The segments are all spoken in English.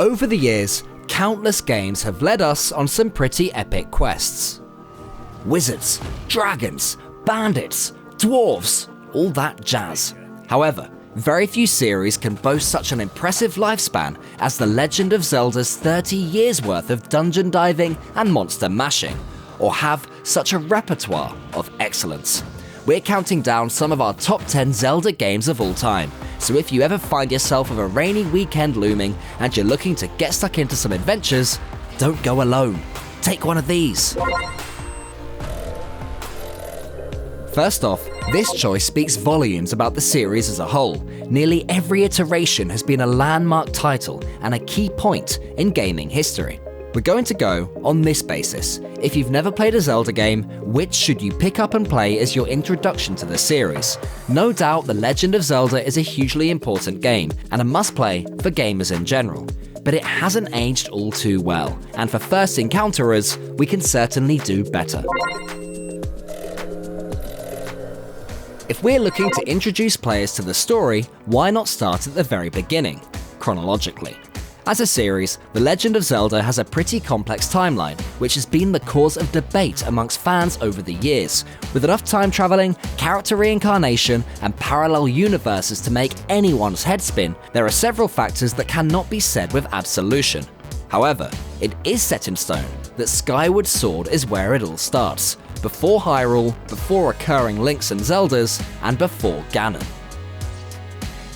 Over the years, countless games have led us on some pretty epic quests. Wizards, dragons, bandits, dwarves, all that jazz. However, very few series can boast such an impressive lifespan as The Legend of Zelda's 30 years worth of dungeon diving and monster mashing, or have such a repertoire of excellence. We're counting down some of our top 10 Zelda games of all time, so if you ever find yourself with a rainy weekend looming and you're looking to get stuck into some adventures, don't go alone. Take one of these. First off, this choice speaks volumes about the series as a whole. Nearly every iteration has been a landmark title and a key point in gaming history. We're going to go on this basis. If you've never played a Zelda game, which should you pick up and play as your introduction to the series? No doubt The Legend of Zelda is a hugely important game and a must-play for gamers in general. But it hasn't aged all too well, and for first encounterers, we can certainly do better. If we're looking to introduce players to the story, why not start at the very beginning, chronologically? As a series, The Legend of Zelda has a pretty complex timeline, which has been the cause of debate amongst fans over the years. With enough time traveling, character reincarnation, and parallel universes to make anyone's head spin, there are several factors that cannot be said with absolution. However, it is set in stone that Skyward Sword is where it all starts, before Hyrule, before recurring Links and Zeldas, and before Ganon.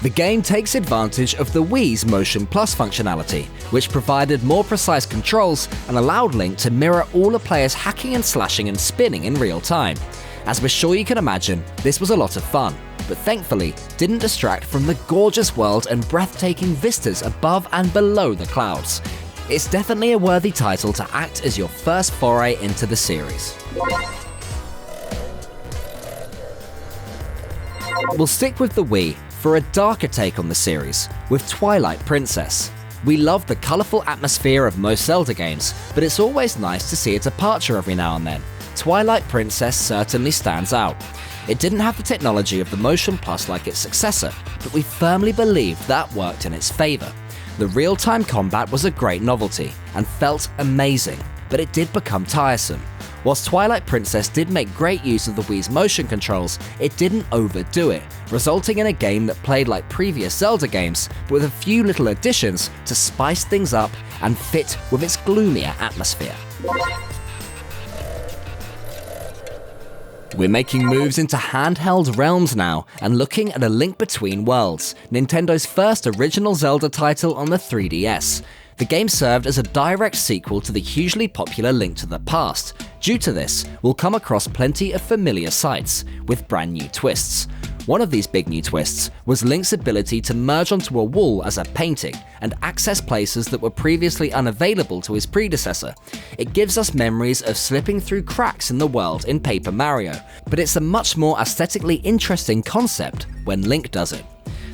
The game takes advantage of the Wii's Motion Plus functionality, which provided more precise controls and allowed Link to mirror all a player's hacking and slashing and spinning in real time. As we're sure you can imagine, this was a lot of fun, but thankfully didn't distract from the gorgeous world and breathtaking vistas above and below the clouds. It's definitely a worthy title to act as your first foray into the series. We'll stick with the Wii for a darker take on the series, with Twilight Princess. We love the colourful atmosphere of most Zelda games, but it's always nice to see a departure every now and then. Twilight Princess certainly stands out. It didn't have the technology of the Motion Plus like its successor, but we firmly believed that worked in its favour. The real-time combat was a great novelty, and felt amazing, but it did become tiresome. Whilst Twilight Princess did make great use of the Wii's motion controls, it didn't overdo it, resulting in a game that played like previous Zelda games, but with a few little additions to spice things up and fit with its gloomier atmosphere. We're making moves into handheld realms now, and looking at A Link Between Worlds, Nintendo's first original Zelda title on the 3DS. The game served as a direct sequel to the hugely popular Link to the Past. Due to this, we'll come across plenty of familiar sights, with brand new twists. One of these big new twists was Link's ability to merge onto a wall as a painting and access places that were previously unavailable to his predecessor. It gives us memories of slipping through cracks in the world in Paper Mario, but it's a much more aesthetically interesting concept when Link does it.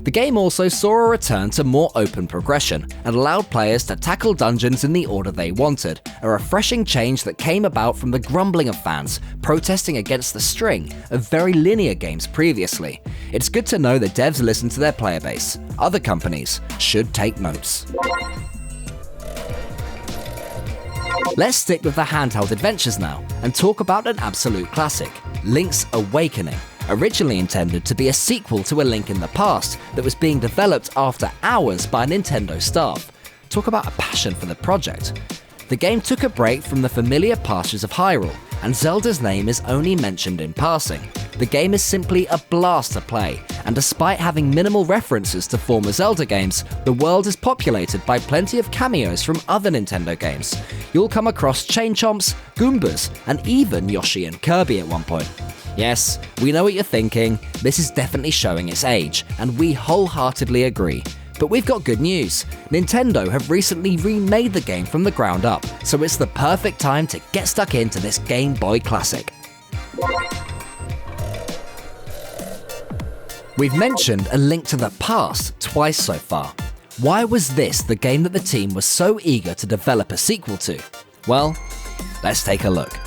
The game also saw a return to more open progression and allowed players to tackle dungeons in the order they wanted, a refreshing change that came about from the grumbling of fans protesting against the string of very linear games previously. It's good to know the devs listen to their player base. Other companies should take notes. Let's stick with the handheld adventures now and talk about an absolute classic, Link's Awakening. Originally intended to be a sequel to A Link in the Past that was being developed after hours by Nintendo staff. Talk about a passion for the project. The game took a break from the familiar pastures of Hyrule, and Zelda's name is only mentioned in passing. The game is simply a blast to play, and despite having minimal references to former Zelda games, the world is populated by plenty of cameos from other Nintendo games. You'll come across Chain Chomps, Goombas, and even Yoshi and Kirby at one point. Yes, we know what you're thinking, this is definitely showing its age, and we wholeheartedly agree. But we've got good news. Nintendo have recently remade the game from the ground up, so it's the perfect time to get stuck into this Game Boy classic. We've mentioned A Link to the Past twice so far. Why was this the game that the team was so eager to develop a sequel to? Well, let's take a look.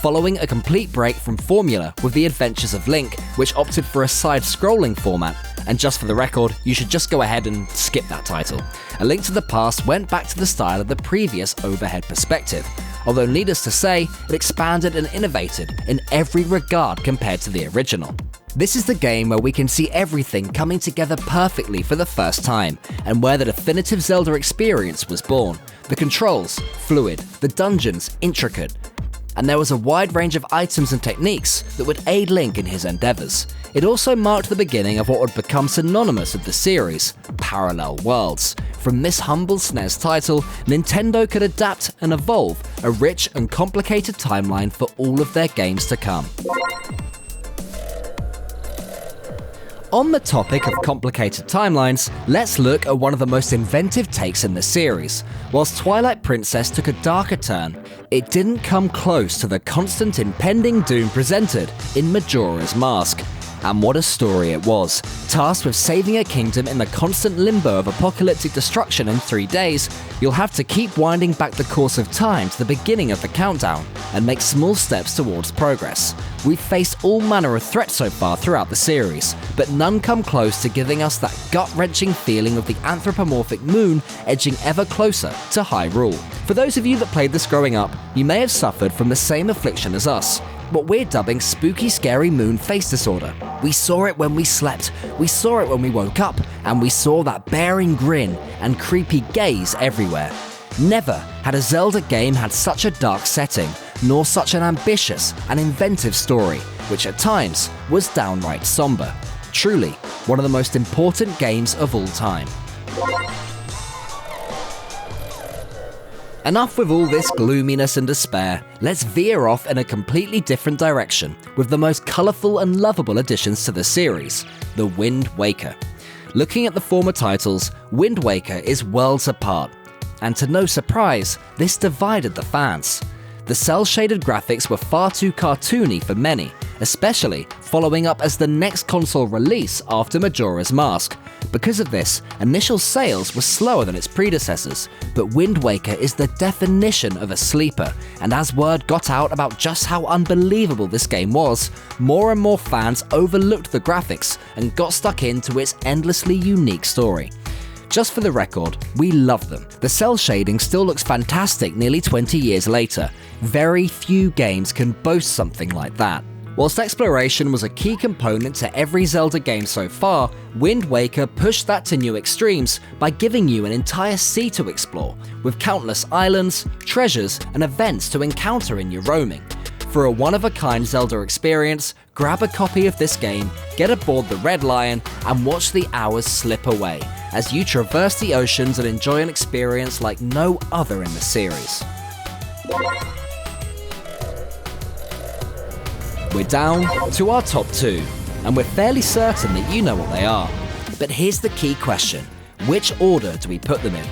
Following a complete break from formula with The Adventures of Link, which opted for a side-scrolling format, and just for the record, you should just go ahead and skip that title. A Link to the Past went back to the style of the previous overhead perspective, although needless to say, it expanded and innovated in every regard compared to the original. This is the game where we can see everything coming together perfectly for the first time, and where the definitive Zelda experience was born. The controls, fluid, the dungeons, intricate, and there was a wide range of items and techniques that would aid Link in his endeavours. It also marked the beginning of what would become synonymous with the series, parallel worlds. From this humble SNES title, Nintendo could adapt and evolve a rich and complicated timeline for all of their games to come. On the topic of complicated timelines, let's look at one of the most inventive takes in the series. Whilst Twilight Princess took a darker turn, it didn't come close to the constant impending doom presented in Majora's Mask. And what a story it was. Tasked with saving a kingdom in the constant limbo of apocalyptic destruction in 3 days, you'll have to keep winding back the course of time to the beginning of the countdown and make small steps towards progress. We've faced all manner of threats so far throughout the series, but none come close to giving us that gut-wrenching feeling of the anthropomorphic moon edging ever closer to Hyrule. For those of you that played this growing up, you may have suffered from the same affliction as us, what we're dubbing spooky scary moon face disorder. We saw it when we slept, we saw it when we woke up, and we saw that bearing grin and creepy gaze everywhere. Never had a Zelda game had such a dark setting, nor such an ambitious and inventive story, which at times was downright somber. Truly, one of the most important games of all time. Enough with all this gloominess and despair, let's veer off in a completely different direction with the most colourful and lovable additions to the series, The Wind Waker. Looking at the former titles, Wind Waker is worlds apart, and to no surprise, this divided the fans. The cel-shaded graphics were far too cartoony for many, especially following up as the next console release after Majora's Mask. Because of this, initial sales were slower than its predecessors, but Wind Waker is the definition of a sleeper, and as word got out about just how unbelievable this game was, more and more fans overlooked the graphics and got stuck into its endlessly unique story. Just for the record, we love them. The cel shading still looks fantastic nearly 20 years later. Very few games can boast something like that. Whilst exploration was a key component to every Zelda game so far, Wind Waker pushed that to new extremes by giving you an entire sea to explore, with countless islands, treasures, and events to encounter in your roaming. For a one-of-a-kind Zelda experience, grab a copy of this game, get aboard the Red Lion, and watch the hours slip away as you traverse the oceans and enjoy an experience like no other in the series. We're down to our top 2, and we're fairly certain that you know what they are. But here's the key question: which order do we put them in?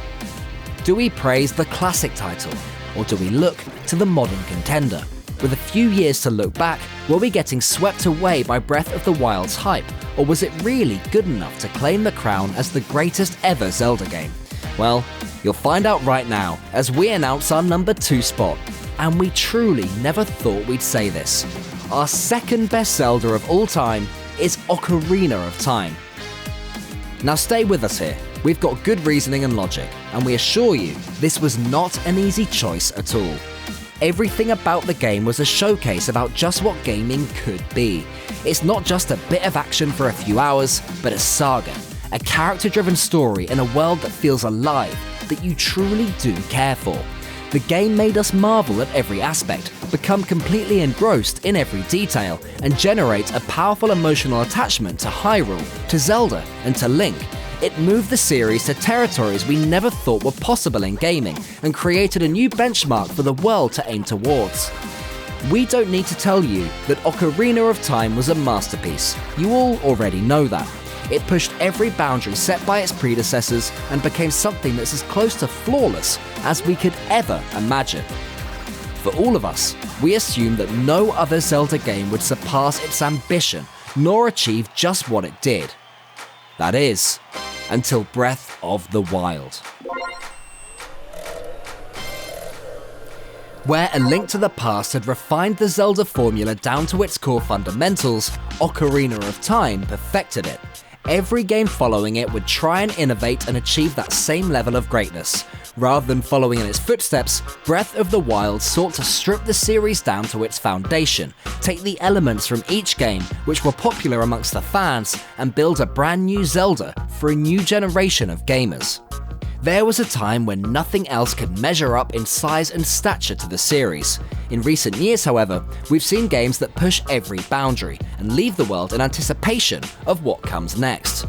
Do we praise the classic title, or do we look to the modern contender? With a few years to look back, were we getting swept away by Breath of the Wild's hype, or was it really good enough to claim the crown as the greatest ever Zelda game? Well, you'll find out right now as we announce our number 2 spot. And we truly never thought we'd say this. Our second best Zelda of all time is Ocarina of Time. Now stay with us here. We've got good reasoning and logic, and we assure you this was not an easy choice at all. Everything about the game was a showcase about just what gaming could be. It's not just a bit of action for a few hours, but a saga, a character-driven story in a world that feels alive, that you truly do care for. The game made us marvel at every aspect, become completely engrossed in every detail, and generate a powerful emotional attachment to Hyrule, to Zelda, and to Link. It moved the series to territories we never thought were possible in gaming, and created a new benchmark for the world to aim towards. We don't need to tell you that Ocarina of Time was a masterpiece. You all already know that. It pushed every boundary set by its predecessors and became something that's as close to flawless as we could ever imagine. For all of us, we assume that no other Zelda game would surpass its ambition, nor achieve just what it did. That is, until Breath of the Wild. Where A Link to the Past had refined the Zelda formula down to its core fundamentals, Ocarina of Time perfected it. every game following it would try and innovate and achieve that same level of greatness. Rather than following in its footsteps, Breath of the Wild sought to strip the series down to its foundation, take the elements from each game which were popular amongst the fans, and build a brand new Zelda for a new generation of gamers. There was a time when nothing else could measure up in size and stature to the series. In recent years, however, we've seen games that push every boundary and leave the world in anticipation of what comes next.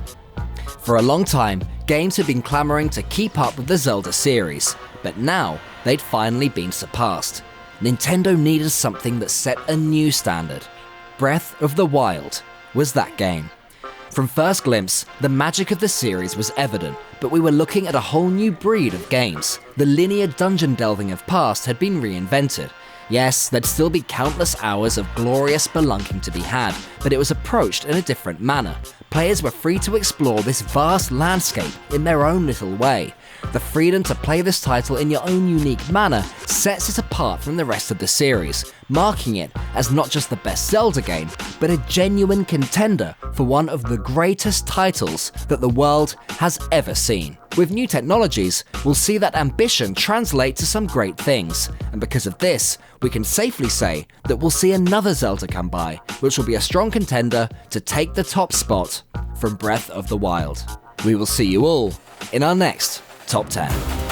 For a long time, games had been clamoring to keep up with the Zelda series, but now they'd finally been surpassed. Nintendo needed something that set a new standard. Breath of the Wild was that game. From first glimpse, the magic of the series was evident, but we were looking at a whole new breed of games. The linear dungeon delving of past had been reinvented. Yes, there'd still be countless hours of glorious spelunking to be had, but it was approached in a different manner. Players were free to explore this vast landscape in their own little way. The freedom to play this title in your own unique manner sets it apart from the rest of the series, marking it as not just the best Zelda game, but a genuine contender for one of the greatest titles that the world has ever seen. With new technologies, we'll see that ambition translate to some great things, and because of this, we can safely say that we'll see another Zelda come by, which will be a strong contender to take the top spot from Breath of the Wild. We will see you all in our next Top 10.